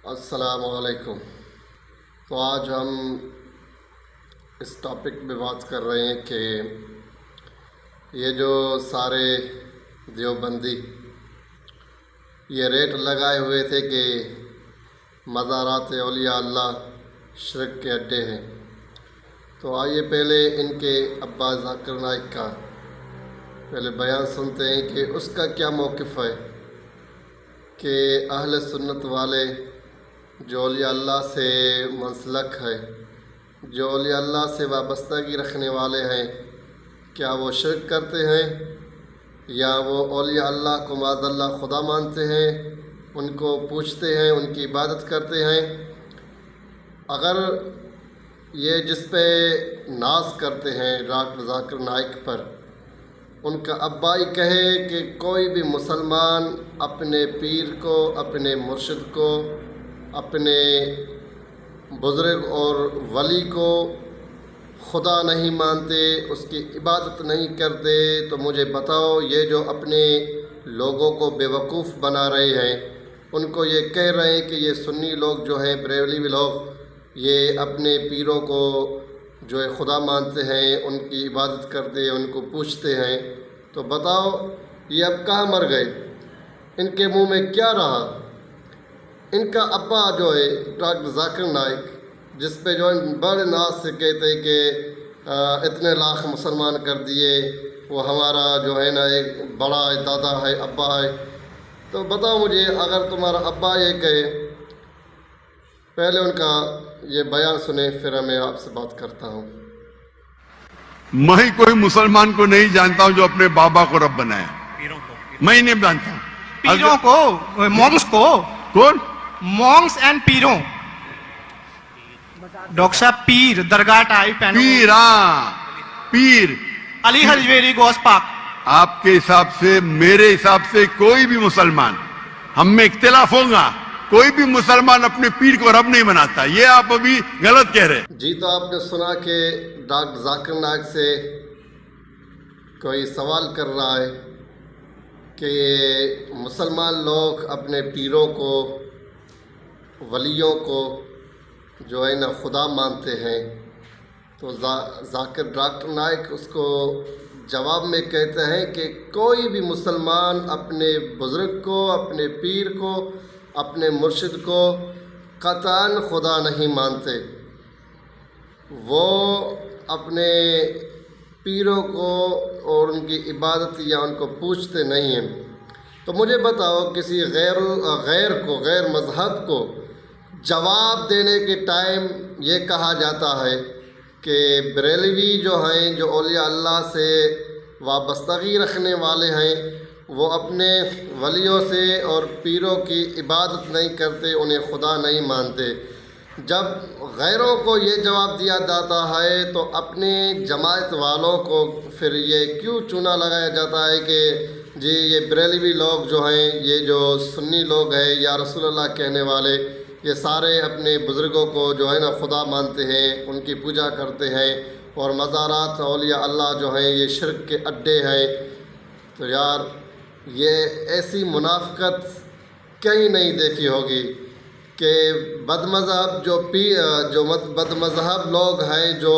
السلام علیکم۔ تو آج ہم اس ٹاپک پہ بات کر رہے ہیں کہ یہ جو سارے دیوبندی یہ ریٹ لگائے ہوئے تھے کہ مزارات اولیاء اللہ شرک کے اڈے ہیں، تو آئیے پہلے ان کے ابا ذاکر نائک کا پہلے بیان سنتے ہیں کہ اس کا کیا موقف ہے کہ اہل سنت والے جو اولیاء اللہ سے منسلک ہے، جو اولیاء اللہ سے وابستگی رکھنے والے ہیں، کیا وہ شرک کرتے ہیں یا وہ اولیاء اللہ کو معاذ اللہ خدا مانتے ہیں، ان کو پوچھتے ہیں، ان کی عبادت کرتے ہیں؟ اگر یہ جس پہ ناز کرتے ہیں ڈاکٹر ذاکر نائک پر، ان کا ابا ہی کہے کہ کوئی بھی مسلمان اپنے پیر کو، اپنے مرشد کو، اپنے بزرگ اور ولی کو خدا نہیں مانتے، اس کی عبادت نہیں کرتے، تو مجھے بتاؤ یہ جو اپنے لوگوں کو بیوقوف بنا رہے ہیں، ان کو یہ کہہ رہے ہیں کہ یہ سنی لوگ جو ہیں، بریلوی لوگ، یہ اپنے پیروں کو جو ہے خدا مانتے ہیں، ان کی عبادت کرتے ہیں، ان کو پوچھتے ہیں، تو بتاؤ یہ اب کہاں مر گئے؟ ان کے منہ میں کیا رہا؟ ان کا ابا جو ہے ڈاکٹر ذاکر نائک، جس پہ جو ہے بڑے ناز سے کہتے ہیں کہ اتنے لاکھ مسلمان کر دیے، وہ ہمارا جو ہے نا ایک بڑا ہے، دادا ہے، ابا ہے، تو بتاؤ مجھے اگر تمہارا ابا یہ کہے، پہلے ان کا یہ بیان سنیں پھر میں آپ سے بات کرتا ہوں۔ میں کوئی مسلمان کو نہیں جانتا ہوں جو اپنے بابا کو رب بنایا، میں نہیں جانتا ہوں۔ پیروں کو، مونگس کو، کون؟ مونگس اینڈ پیروں، ڈاکٹر صاحب پیر درگاہ ٹائپ، پیر، ہاں پیر۔ علی حجویری گوس پاک۔ آپ کے حساب سے، میرے حساب سے کوئی بھی مسلمان، ہم میں اختلاف ہوگا، کوئی بھی مسلمان اپنے پیر کو رب نہیں بناتا، یہ آپ ابھی غلط کہہ رہے ہیں۔ جی تو آپ نے سنا کہ ڈاکٹر ذاکر نائک سے کوئی سوال کر رہا ہے کہ مسلمان لوگ اپنے پیروں کو، ولیوں کو جو ہے نا خدا مانتے ہیں، تو ڈاکٹر نائک اس کو جواب میں کہتے ہیں کہ کوئی بھی مسلمان اپنے بزرگ کو، اپنے پیر کو، اپنے مرشد کو قطعاً خدا نہیں مانتے، وہ اپنے پیروں کو اور ان کی عبادت یا ان کو پوچھتے نہیں ہیں۔ تو مجھے بتاؤ کسی غیر مذہب کو جواب دینے کے ٹائم یہ کہا جاتا ہے کہ بریلوی جو ہیں، جو اولیاء اللہ سے وابستگی رکھنے والے ہیں، وہ اپنے ولیوں سے اور پیروں کی عبادت نہیں کرتے، انہیں خدا نہیں مانتے۔ جب غیروں کو یہ جواب دیا جاتا ہے تو اپنے جماعت والوں کو پھر یہ کیوں چونا لگایا جاتا ہے کہ جی یہ بریلوی لوگ جو ہیں، یہ جو سنی لوگ ہیں یا رسول اللہ کہنے والے، یہ سارے اپنے بزرگوں کو جو ہے نا خدا مانتے ہیں، ان کی پوجا کرتے ہیں، اور مزارات اولیاء اللہ جو ہیں یہ شرک کے اڈے ہیں۔ تو یار یہ ایسی منافقت کہیں نہیں دیکھی ہوگی کہ بد مذہب جو بد مذہب لوگ ہیں، جو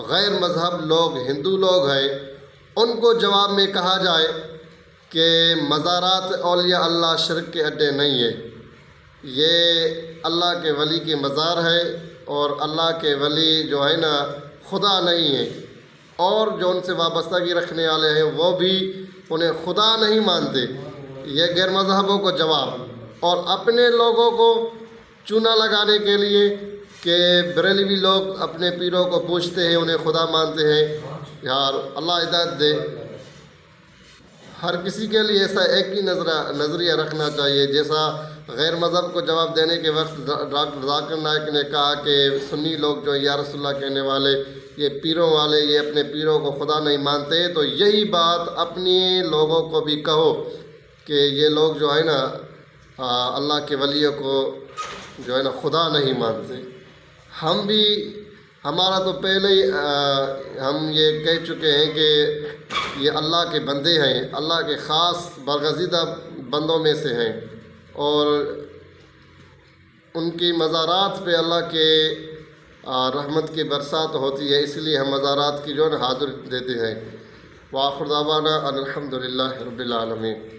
غیر مذہب لوگ، ہندو لوگ ہیں، ان کو جواب میں کہا جائے کہ مزارات اولیاء اللہ شرک کے اڈے نہیں ہے، یہ اللہ کے ولی کی مزار ہے، اور اللہ کے ولی جو ہے نا خدا نہیں ہے، اور جو ان سے وابستگی رکھنے والے ہیں وہ بھی انہیں خدا نہیں مانتے۔ یہ غیر مذہبوں کو جواب، اور اپنے لوگوں کو چونا لگانے کے لیے کہ بریلوی لوگ اپنے پیروں کو پوچھتے ہیں، انہیں خدا مانتے ہیں۔ یار اللہ ہدایت دے، ہر کسی کے لیے ایسا ایک ہی نظریہ رکھنا چاہیے۔ جیسا غیر مذہب کو جواب دینے کے وقت ڈاکٹر ذاکر نائک نے کہا کہ سنی لوگ جو یا رسول اللہ کہنے والے، یہ پیروں والے، یہ اپنے پیروں کو خدا نہیں مانتے، تو یہی بات اپنے لوگوں کو بھی کہو کہ یہ لوگ جو ہے نا اللہ کے ولیوں کو جو ہے نا خدا نہیں مانتے۔ ہم بھی، ہمارا تو پہلے ہی ہم یہ کہہ چکے ہیں کہ یہ اللہ کے بندے ہیں، اللہ کے خاص برگزیدہ بندوں میں سے ہیں، اور ان کی مزارات پہ اللہ کے رحمت کی برسات ہوتی ہے، اس لیے ہم مزارات کی جو ہے نا حاضر دیتے ہیں۔ وآخر دعوانا ان الحمدللہ رب العالمین۔